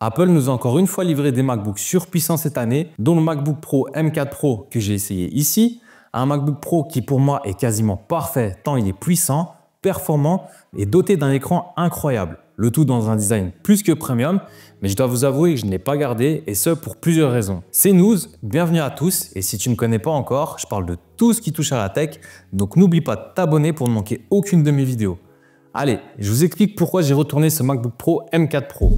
Apple nous a encore une fois livré des MacBooks surpuissants cette année, dont le MacBook Pro M4 Pro que j'ai essayé ici, un MacBook Pro qui pour moi est quasiment parfait tant il est puissant, performant et doté d'un écran incroyable. Le tout dans un design plus que premium, mais je dois vous avouer que je ne l'ai pas gardé et ce pour plusieurs raisons. C'est News, bienvenue à tous et si tu ne me connais pas encore, je parle de tout ce qui touche à la tech, donc n'oublie pas de t'abonner pour ne manquer aucune de mes vidéos. Allez, je vous explique pourquoi j'ai retourné ce MacBook Pro M4 Pro.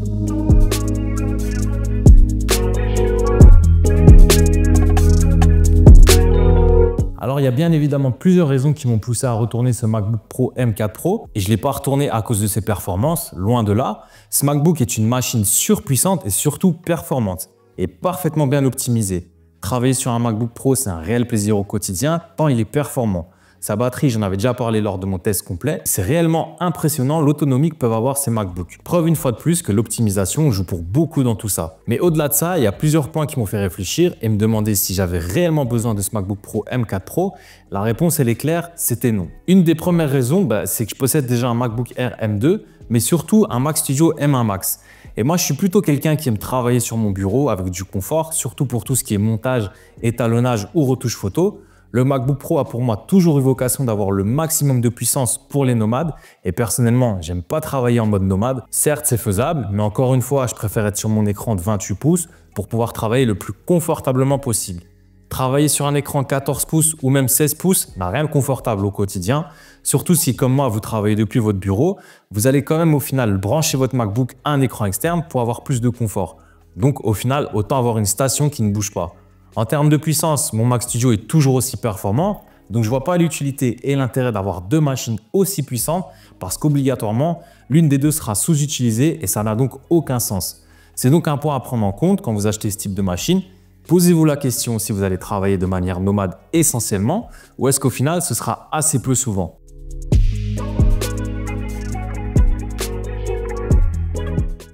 Alors, il y a bien évidemment plusieurs raisons qui m'ont poussé à retourner ce MacBook Pro M4 Pro et je ne l'ai pas retourné à cause de ses performances, loin de là. Ce MacBook est une machine surpuissante et surtout performante et parfaitement bien optimisée. Travailler sur un MacBook Pro, c'est un réel plaisir au quotidien tant il est performant. Sa batterie, j'en avais déjà parlé lors de mon test complet. C'est réellement impressionnant l'autonomie que peuvent avoir ces MacBooks. Preuve une fois de plus que l'optimisation joue pour beaucoup dans tout ça. Mais au-delà de ça, il y a plusieurs points qui m'ont fait réfléchir et me demander si j'avais réellement besoin de ce MacBook Pro M4 Pro. La réponse, elle est claire, c'était non. Une des premières raisons, c'est que je possède déjà un MacBook Air M2, mais surtout un Mac Studio M1 Max. Et moi, je suis plutôt quelqu'un qui aime travailler sur mon bureau avec du confort, surtout pour tout ce qui est montage, étalonnage ou retouche photo. Le MacBook Pro a pour moi toujours eu vocation d'avoir le maximum de puissance pour les nomades et personnellement, j'aime pas travailler en mode nomade. Certes, c'est faisable, mais encore une fois, je préfère être sur mon écran de 28 pouces pour pouvoir travailler le plus confortablement possible. Travailler sur un écran 14 pouces ou même 16 pouces n'a rien de confortable au quotidien, surtout si comme moi, vous travaillez depuis votre bureau, vous allez quand même au final brancher votre MacBook à un écran externe pour avoir plus de confort. Donc au final, autant avoir une station qui ne bouge pas. En termes de puissance, mon Mac Studio est toujours aussi performant, donc je ne vois pas l'utilité et l'intérêt d'avoir deux machines aussi puissantes parce qu'obligatoirement, l'une des deux sera sous-utilisée et ça n'a donc aucun sens. C'est donc un point à prendre en compte quand vous achetez ce type de machine. Posez-vous la question si vous allez travailler de manière nomade essentiellement ou est-ce qu'au final, ce sera assez peu souvent.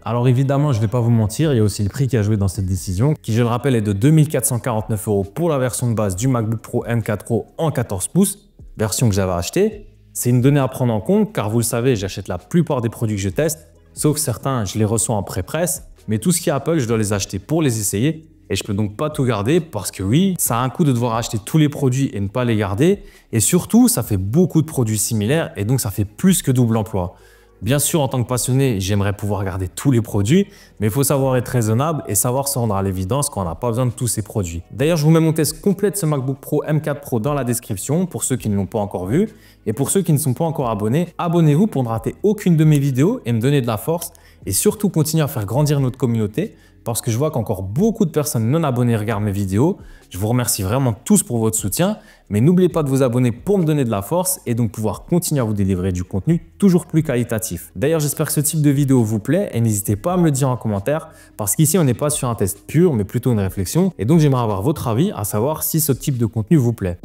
Alors évidemment, je ne vais pas vous mentir, il y a aussi le prix qui a joué dans cette décision, qui je le rappelle est de 2 449 € pour la version de base du MacBook Pro M4 Pro en 14 pouces, version que j'avais achetée. C'est une donnée à prendre en compte car vous le savez, j'achète la plupart des produits que je teste, sauf certains, je les reçois en pré-presse, mais tout ce qui est Apple, je dois les acheter pour les essayer et je peux donc pas tout garder parce que oui, ça a un coût de devoir acheter tous les produits et ne pas les garder et surtout, ça fait beaucoup de produits similaires et donc ça fait plus que double emploi. Bien sûr, en tant que passionné, j'aimerais pouvoir garder tous les produits, mais il faut savoir être raisonnable et savoir se rendre à l'évidence quand on n'a pas besoin de tous ces produits. D'ailleurs, je vous mets mon test complet de ce MacBook Pro M4 Pro dans la description pour ceux qui ne l'ont pas encore vu. Et pour ceux qui ne sont pas encore abonnés, abonnez-vous pour ne rater aucune de mes vidéos et me donner de la force. Et surtout, continuer à faire grandir notre communauté parce que je vois qu'encore beaucoup de personnes non abonnées regardent mes vidéos. Je vous remercie vraiment tous pour votre soutien, mais n'oubliez pas de vous abonner pour me donner de la force et donc pouvoir continuer à vous délivrer du contenu toujours plus qualitatif. D'ailleurs, j'espère que ce type de vidéo vous plaît et n'hésitez pas à me le dire en commentaire parce qu'ici, on n'est pas sur un test pur, mais plutôt une réflexion et donc j'aimerais avoir votre avis à savoir si ce type de contenu vous plaît.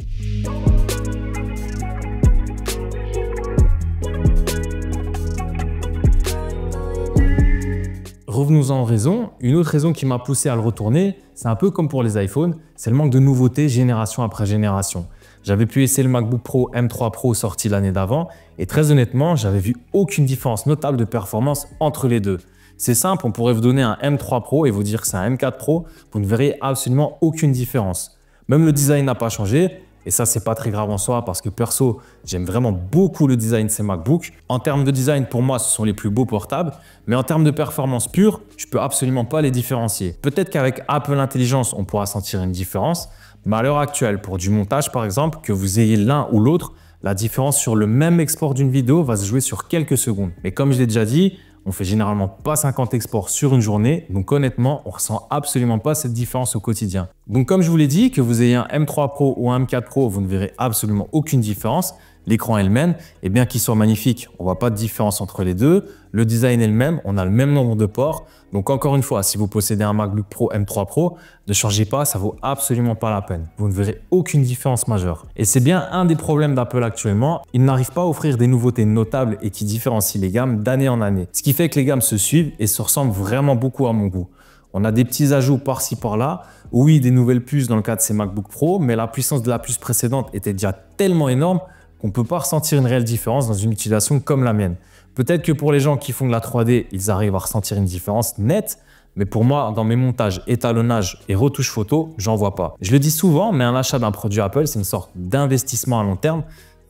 Revenons-en aux raisons. Une autre raison qui m'a poussé à le retourner, c'est un peu comme pour les iPhones, c'est le manque de nouveautés génération après génération. J'avais pu essayer le MacBook Pro M3 Pro sorti l'année d'avant et très honnêtement, j'avais vu aucune différence notable de performance entre les deux. C'est simple, on pourrait vous donner un M3 Pro et vous dire que c'est un M4 Pro, vous ne verrez absolument aucune différence. Même le design n'a pas changé. Et ça, c'est pas très grave en soi parce que perso, j'aime vraiment beaucoup le design de ces MacBooks. En termes de design, pour moi, ce sont les plus beaux portables. Mais en termes de performance pure, je peux absolument pas les différencier. Peut-être qu'avec Apple Intelligence, on pourra sentir une différence. Mais à l'heure actuelle, pour du montage par exemple, que vous ayez l'un ou l'autre, la différence sur le même export d'une vidéo va se jouer sur quelques secondes. Mais comme je l'ai déjà dit, on fait généralement pas 50 exports sur une journée, donc honnêtement, on ressent absolument pas cette différence au quotidien. Donc comme je vous l'ai dit, que vous ayez un M3 Pro ou un M4 Pro, vous ne verrez absolument aucune différence. L'écran est le même, et bien qu'il soit magnifique, on ne voit pas de différence entre les deux. Le design est le même, on a le même nombre de ports. Donc encore une fois, si vous possédez un MacBook Pro M3 Pro, ne changez pas, ça vaut absolument pas la peine. Vous ne verrez aucune différence majeure. Et c'est bien un des problèmes d'Apple actuellement. Ils n'arrivent pas à offrir des nouveautés notables et qui différencient les gammes d'année en année. Ce qui fait que les gammes se suivent et se ressemblent vraiment beaucoup à mon goût. On a des petits ajouts par-ci par-là. Oui, des nouvelles puces dans le cas de ces MacBook Pro, mais la puissance de la puce précédente était déjà tellement énorme qu'on ne peut pas ressentir une réelle différence dans une utilisation comme la mienne. Peut-être que pour les gens qui font de la 3D, ils arrivent à ressentir une différence nette, Mais pour moi, dans mes montages, étalonnage et retouches photo, j'en vois pas. Je le dis souvent, mais un achat d'un produit Apple, c'est une sorte d'investissement à long terme.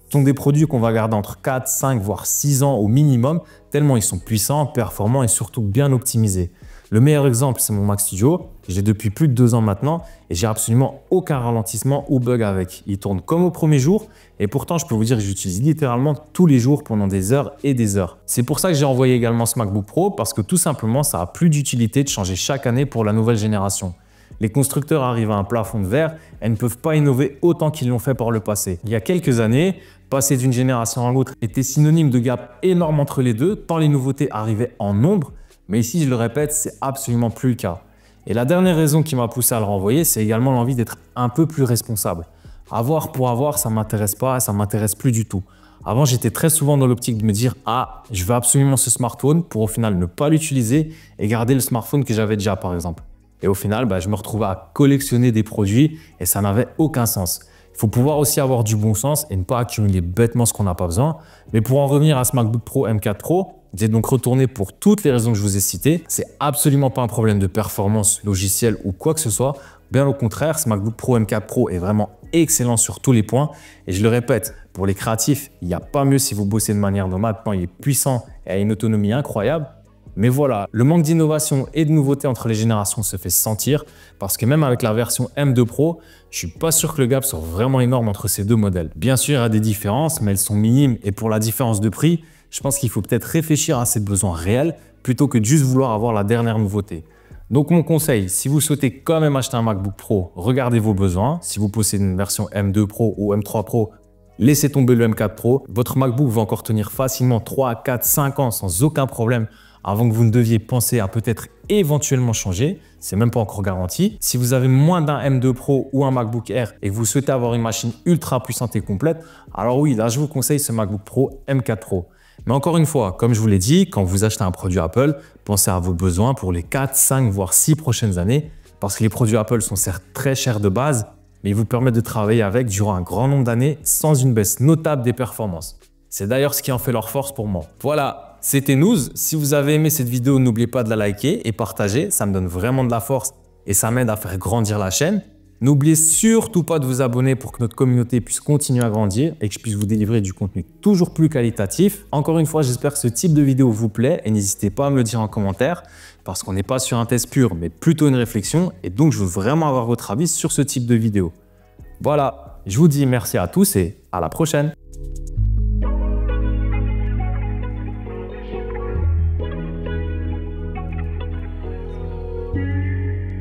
Ce sont des produits qu'on va garder entre 4, 5, voire 6 ans au minimum, tellement ils sont puissants, performants et surtout bien optimisés. Le meilleur exemple, c'est mon Mac Studio. Je l'ai depuis plus de 2 ans maintenant et j'ai absolument aucun ralentissement ou bug avec. Il tourne comme au premier jour et pourtant, je peux vous dire que j'utilise littéralement tous les jours pendant des heures et des heures. C'est pour ça que j'ai envoyé également ce MacBook Pro parce que tout simplement, ça a plus d'utilité de changer chaque année pour la nouvelle génération. Les constructeurs arrivent à un plafond de verre et ne peuvent pas innover autant qu'ils l'ont fait par le passé. Il y a quelques années, passer d'une génération à l'autre était synonyme de gap énorme entre les deux, tant les nouveautés arrivaient en nombre. Mais ici, je le répète, c'est absolument plus le cas. Et la dernière raison qui m'a poussé à le renvoyer, c'est également l'envie d'être un peu plus responsable. Avoir pour avoir, ça ne m'intéresse pas, ça ne m'intéresse plus du tout. Avant, j'étais très souvent dans l'optique de me dire « Ah, je veux absolument ce smartphone » pour au final ne pas l'utiliser et garder le smartphone que j'avais déjà par exemple. Et au final, je me retrouvais à collectionner des produits et ça n'avait aucun sens. Il faut pouvoir aussi avoir du bon sens et ne pas accumuler bêtement ce qu'on n'a pas besoin. Mais pour en revenir à ce MacBook Pro M4 Pro, j'ai donc retourné pour toutes les raisons que je vous ai citées. C'est absolument pas un problème de performance logicielle ou quoi que ce soit. Bien au contraire, ce MacBook Pro M4 Pro est vraiment excellent sur tous les points. Et je le répète, pour les créatifs, il n'y a pas mieux si vous bossez de manière nomade. Il est puissant et a une autonomie incroyable. Mais voilà, le manque d'innovation et de nouveauté entre les générations se fait sentir parce que même avec la version M2 Pro, je ne suis pas sûr que le gap soit vraiment énorme entre ces deux modèles. Bien sûr, il y a des différences, mais elles sont minimes et pour la différence de prix, je pense qu'il faut peut-être réfléchir à ses besoins réels plutôt que de juste vouloir avoir la dernière nouveauté. Donc mon conseil, si vous souhaitez quand même acheter un MacBook Pro, regardez vos besoins. Si vous possédez une version M2 Pro ou M3 Pro, laissez tomber le M4 Pro. Votre MacBook va encore tenir facilement 3, 4, 5 ans sans aucun problème avant que vous ne deviez penser à peut-être éventuellement changer. C'est même pas encore garanti. Si vous avez moins d'un M2 Pro ou un MacBook Air et que vous souhaitez avoir une machine ultra puissante et complète, alors oui, là je vous conseille ce MacBook Pro M4 Pro. Mais encore une fois, comme je vous l'ai dit, quand vous achetez un produit Apple, pensez à vos besoins pour les 4, 5, voire 6 prochaines années parce que les produits Apple sont certes très chers de base, mais ils vous permettent de travailler avec durant un grand nombre d'années sans une baisse notable des performances. C'est d'ailleurs ce qui en fait leur force pour moi. Voilà, c'était Nouz. Si vous avez aimé cette vidéo, n'oubliez pas de la liker et partager. Ça me donne vraiment de la force et ça m'aide à faire grandir la chaîne. N'oubliez surtout pas de vous abonner pour que notre communauté puisse continuer à grandir et que je puisse vous délivrer du contenu toujours plus qualitatif. Encore une fois, j'espère que ce type de vidéo vous plaît et n'hésitez pas à me le dire en commentaire parce qu'on n'est pas sur un test pur mais plutôt une réflexion et donc je veux vraiment avoir votre avis sur ce type de vidéo. Voilà, je vous dis merci à tous et à la prochaine.